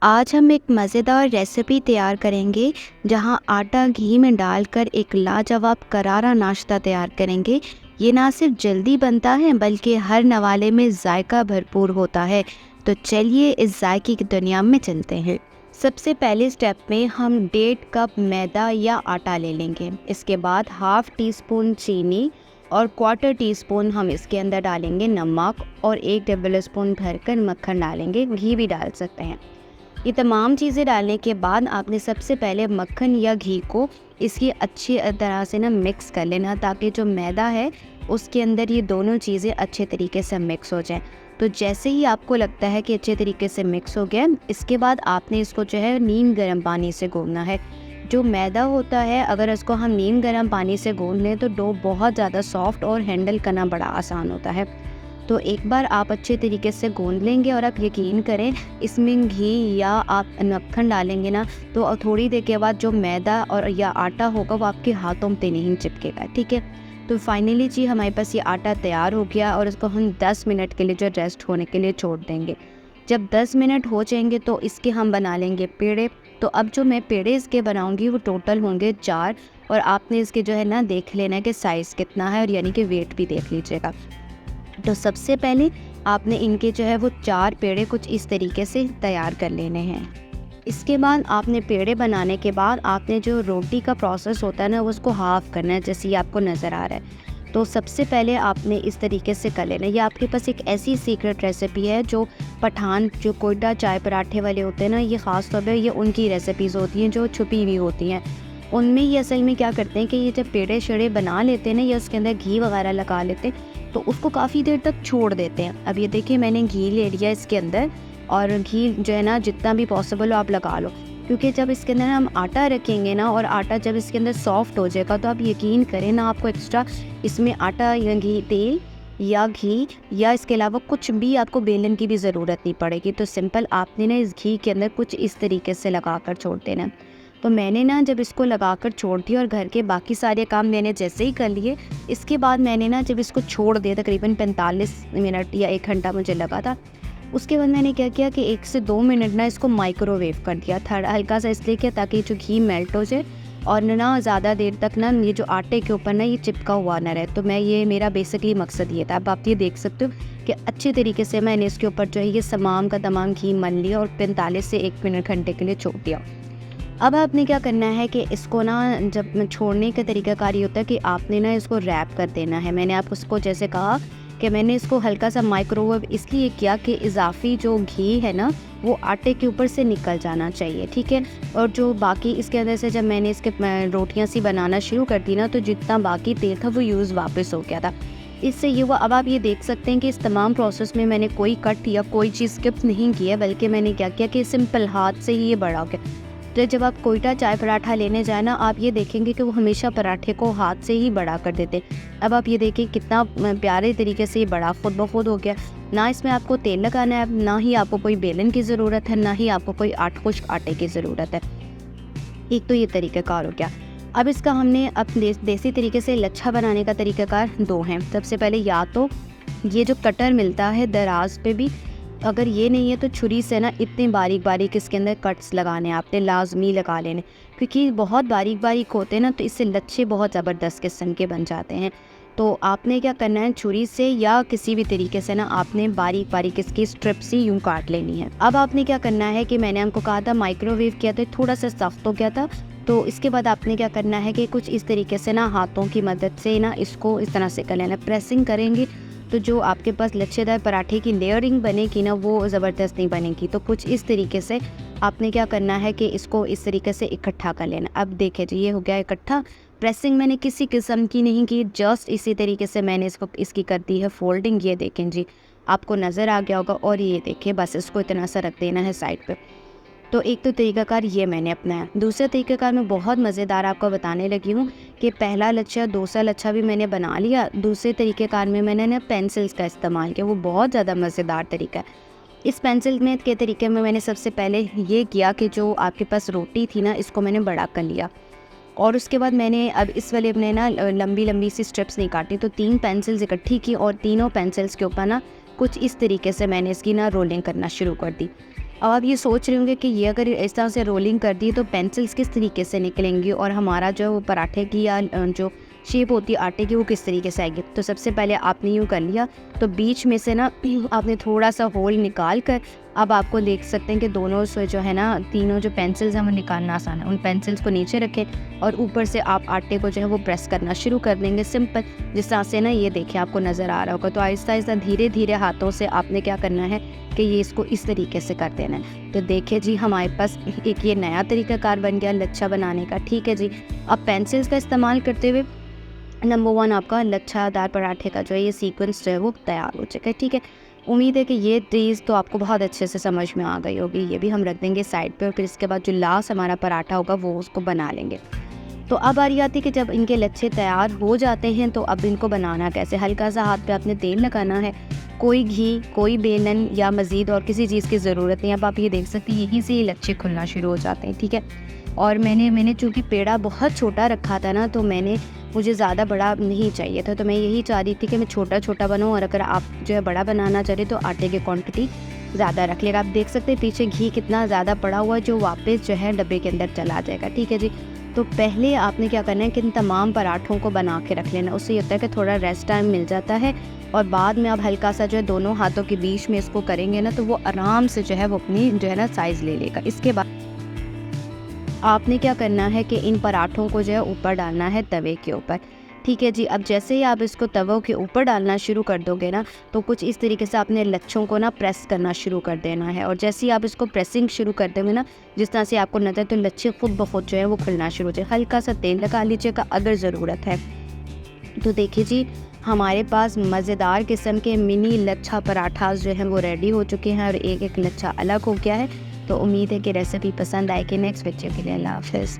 आज हम एक मज़ेदार रेसिपी तैयार करेंगे जहां आटा घी में डालकर एक लाजवाब करारा नाश्ता तैयार करेंगे। ये ना सिर्फ जल्दी बनता है बल्कि हर नवाले में जायका भरपूर होता है। तो चलिए इस जायके की दुनिया में चलते हैं। सबसे पहले स्टेप में हम 1.5 कप मैदा या आटा ले लेंगे। इसके बाद हाफ़ टी स्पून चीनी और क्वार्टर टी स्पून हम इसके अंदर डालेंगे नमक और 1 टेबल स्पून भरकर मक्खन डालेंगे, घी भी डाल सकते हैं। ये तमाम चीज़ें डालने के बाद आपने सबसे पहले मक्खन या घी को इसकी अच्छी तरह से ना मिक्स कर लेना, ताकि जो मैदा है उसके अंदर ये दोनों चीज़ें अच्छे तरीके से मिक्स हो जाएं। तो जैसे ही आपको लगता है कि अच्छे तरीके से मिक्स हो गया, इसके बाद आपने इसको जो है नीम गर्म पानी से गूंदना है। जो मैदा होता है, अगर इसको हम नीम गर्म पानी से गूंद लें तो डो बहुत ज़्यादा सॉफ्ट और हैंडल करना बड़ा आसान होता है। तो एक बार आप अच्छे तरीके से गूंद लेंगे और आप यकीन करें इसमें घी या आप मक्खन डालेंगे ना, तो थोड़ी देर के बाद जो मैदा और या आटा होगा वो आपके हाथों पे नहीं चिपकेगा। ठीक है, तो फाइनली जी हमारे पास ये आटा तैयार हो गया और इसको हम 10 मिनट के लिए जो रेस्ट होने के लिए छोड़ देंगे। जब 10 मिनट हो जाएंगे तो इसके हम बना लेंगे पेड़े। तो अब जो मैं पेड़े इसके बनाऊंगी वो टोटल होंगे 4, और आपने इसके जो है ना देख लेना है कि साइज़ कितना है, और यानी कि वेट भी देख लीजिएगा। तो सबसे पहले आपने इनके जो है वो 4 पेड़े कुछ इस तरीके से तैयार कर लेने हैं। इसके बाद आपने पेड़े बनाने के बाद आपने जो रोटी का प्रोसेस होता है ना उसको हाफ़ करना है, जैसे ये आपको नज़र आ रहा है। तो सबसे पहले आपने इस तरीके से कर लेना है। ये आपके पास एक ऐसी सीक्रेट रेसिपी है जो पठान जो कोयटा चाय पराठे वाले होते हैं ना, ये ख़ास तौर पे ये उनकी रेसिपीज़ होती हैं जो छुपी हुई होती हैं। उनमें ये असल में क्या करते हैं कि ये जब पेड़े शेड़े बना लेते हैं ना, या उसके अंदर घी वगैरह लगा लेते हैं, तो उसको काफ़ी देर तक छोड़ देते हैं। अब ये देखिए मैंने घी ले लिया इसके अंदर, और घी जो है ना जितना भी पॉसिबल हो आप लगा लो, क्योंकि जब इसके अंदर हम आटा रखेंगे ना और आटा जब इसके अंदर सॉफ्ट हो जाएगा तो आप यकीन करें ना, आपको एक्स्ट्रा इसमें आटा या घी तेल या घी या इसके अलावा कुछ भी आपको बेलन की भी ज़रूरत नहीं पड़ेगी। तो सिंपल आपने ना इस घी के अंदर कुछ इस तरीके से लगा कर छोड़ देना। तो मैंने ना जब इसको लगा कर छोड़ दिया और घर के बाकी सारे काम मैंने जैसे ही कर लिए, इसके बाद मैंने ना जब इसको छोड़ दिया तकरीबन 45 मिनट या 1 घंटा मुझे लगा था। उसके बाद मैंने क्या किया कि 1 से 2 मिनट ना इसको माइक्रोवेव कर दिया था, हल्का सा इसलिए किया ताकि जो घी मेल्ट हो जाए और ना ज़्यादा देर तक ना ये जो आटे के ऊपर ना ये चिपका हुआ ना रहे। तो मैं ये मेरा बेसिकली मकसद ये था। अब आप ये देख सकते हो कि अच्छे तरीके से मैंने इसके ऊपर जो है ये तमाम का तमाम घी मल लिया और 45 से 1 मिनट घंटे के लिए छोड़ दिया। अब आपने क्या करना है कि इसको ना जब छोड़ने का तरीकाकार ये होता है कि आपने ना इसको रैप कर देना है। मैंने आपको उसको जैसे कहा कि मैंने इसको हल्का सा माइक्रोवेव इसलिए किया कि इजाफी जो घी है ना वो आटे के ऊपर से निकल जाना चाहिए। ठीक है, और जो बाकी इसके अंदर से जब मैंने इसके रोटियां सी बनाना शुरू कर दी ना, तो जितना बाकी तेल था वो यूज़ वापस हो गया था। इससे ये हुआ। अब आप ये देख सकते हैं कि इस तमाम प्रोसेस में मैंने कोई कट या कोई चीज़ स्किप नहीं किया, बल्कि मैंने क्या किया कि सिंपल हाथ से ही ये बड़ा हो गया। तो जब आप कोयटा चाय पराठा लेने जाए ना, आप ये देखेंगे कि वो हमेशा पराठे को हाथ से ही बड़ा कर देते। अब आप ये देखिए कितना प्यारे तरीके से ये बड़ा खुद ब खुद हो गया। ना इसमें आपको तेल लगाना है, ना ही आपको कोई बेलन की ज़रूरत है, ना ही आपको कोई खुश्क आटे की ज़रूरत है। एक तो ये तरीक़ाकार हो गया। अब इसका हमने अब देसी तरीके से लच्छा बनाने का तरीक़ाकार 2 हैं। सबसे पहले या तो ये जो कटर मिलता है दराज पे भी, अगर ये नहीं है तो छुरी से ना इतने बारीक बारीक इसके अंदर कट्स लगाने आपने लाजमी लगा लेने, क्योंकि बहुत बारीक बारीक होते हैं ना, तो इससे लच्छे बहुत ज़बरदस्त किस्म के बन जाते हैं। तो आपने क्या करना है, छुरी से या किसी भी तरीके से ना आपने बारीक बारीक इसकी स्ट्रिप्स ही यूँ काट लेनी है। अब आपने क्या करना है कि मैंने आपको कहा था माइक्रोवेव किया था, थोड़ा सा सख्त हो गया था। तो इसके बाद आपने क्या करना है कि कुछ इस तरीके से ना हाथों की मदद से ना इसको इस तरह से कर लेना। प्रेसिंग करेंगे तो जो आपके पास लच्छेदार पराठे की लेयरिंग बनेगी ना वो ज़बरदस्त नहीं बनेगी। तो कुछ इस तरीके से आपने क्या करना है कि इसको इस तरीके से इकट्ठा कर लेना। अब देखिए जी ये हो गया इकट्ठा। प्रेसिंग मैंने किसी किस्म की नहीं की, जस्ट इसी तरीके से मैंने इसकी कर दी है फोल्डिंग। ये देखें जी, आपको नज़र आ गया होगा। और ये देखिए बस इसको इतना सा रख देना है साइड पर। तो एक तो तरीक़ाकार ये मैंने अपनाया। दूसरा तरीक़ाकार मैं बहुत मज़ेदार आपको बताने लगी हूँ कि पहला लच्छा दूसरा लच्छा भी मैंने बना लिया। दूसरे तरीक़ेकार में मैंने ना पेंसिल्स का इस्तेमाल किया, वो बहुत ज़्यादा मज़ेदार तरीका है। इस पेंसिल में के तरीके में मैंने सबसे पहले ये किया कि जो आपके पास रोटी थी ना इसको मैंने बड़ा कर लिया, और उसके बाद मैंने अब इस वाले अपने ना लंबी लंबी सी स्ट्रिप्स नहीं काटी। तो 3 पेंसिल्स इकट्ठी की और तीनों पेंसिल्स के ऊपर ना कुछ इस तरीके से मैंने इसकी ना रोलिंग करना शुरू कर दी। अब आप ये सोच रहे होंगे कि ये अगर इस तरह से रोलिंग कर दी तो पेंसिल्स किस तरीके से निकलेंगी और हमारा जो वो पराठे की या जो शेप होती है आटे की वो किस तरीके से आएगी। तो सबसे पहले आपने यूँ कर लिया, तो बीच में से ना आपने थोड़ा सा होल निकाल कर अब आपको देख सकते हैं कि दोनों से जो है ना तीनों जो पेंसिल्स हैं वो निकालना आसान है। उन पेंसिल्स को नीचे रखें और ऊपर से आप आटे को जो है वो प्रेस करना शुरू कर देंगे सिंपल, जिस तरह से ना ये देखिए आपको नज़र आ रहा होगा। तो आहिस्ता आहिस्ता धीरे धीरे हाथों से आपने क्या करना है कि ये इसको इस तरीके से कर देना है। तो देखिए जी हमारे पास एक ये नया तरीक़ाकार बन गया लच्छा बनाने का। ठीक है जी, अब पेंसिल्स का इस्तेमाल करते हुए नंबर 1 आपका लच्छादार पराठे का जो है ये सीक्वेंस जो है वो तैयार हो चुका है। ठीक है, उम्मीद है कि ये चीज़ तो आपको बहुत अच्छे से समझ में आ गई होगी। ये भी हम रख देंगे साइड पे और फिर इसके बाद जो लास्ट हमारा पराठा होगा वो उसको बना लेंगे। तो अब बारी आती है कि जब इनके लच्छे तैयार हो जाते हैं तो अब इनको बनाना कैसे। हल्का सा हाथ पे आपने तेल लगाना है, कोई घी, कोई बेलन या मज़ीद और किसी चीज़ की ज़रूरत नहीं। अब आप ये देख सकते हैं यहीं से ही लच्छे खुलना शुरू हो जाते हैं। ठीक है, और मैंने चूँकि पेड़ा बहुत छोटा रखा था ना, तो मुझे ज़्यादा बड़ा नहीं चाहिए था, तो मैं यही चाह रही थी कि मैं छोटा छोटा बनाऊँ। और अगर आप जो है बड़ा बनाना चाह रहे तो आटे की क्वांटिटी ज़्यादा रख लेगा। आप देख सकते हैं पीछे घी कितना ज़्यादा पड़ा हुआ है जो वापस जो है डब्बे के अंदर चला जाएगा। ठीक है जी, तो पहले आपने क्या करना है कि इन तमाम पराठों को बना के रख लेना। उससे ये होता है कि थोड़ा रेस्ट टाइम मिल जाता है और बाद में आप हल्का सा जो है दोनों हाथों के बीच में इसको करेंगे ना, तो वो आराम से जो है वो अपनी जो है ना साइज़ ले लेगा। इसके बाद आपने क्या करना है कि इन पराठों को जो है ऊपर डालना है तवे के ऊपर। ठीक है जी, अब जैसे ही आप इसको तवों के ऊपर डालना शुरू कर दोगे ना, तो कुछ इस तरीके से आपने लच्छों को ना प्रेस करना शुरू कर देना है। और जैसे ही आप इसको प्रेसिंग शुरू कर दोगे ना, जिस तरह से आपको नज़र, तो लच्छे खुद ब खुद जो है वो खुलना शुरू हो जाए। हल्का सा तेल लगा लीजिएगा अगर ज़रूरत है। तो देखिए जी हमारे पास मज़ेदार किस्म के मिनी लच्छा पराठास जो हैं वो रेडी हो चुके हैं और एक एक लच्छा अलग हो गया है। तो उम्मीद है कि रेसिपी पसंद आए। कि नेक्स्ट वीडियो के लिए अल्लाह हाफ़िज़।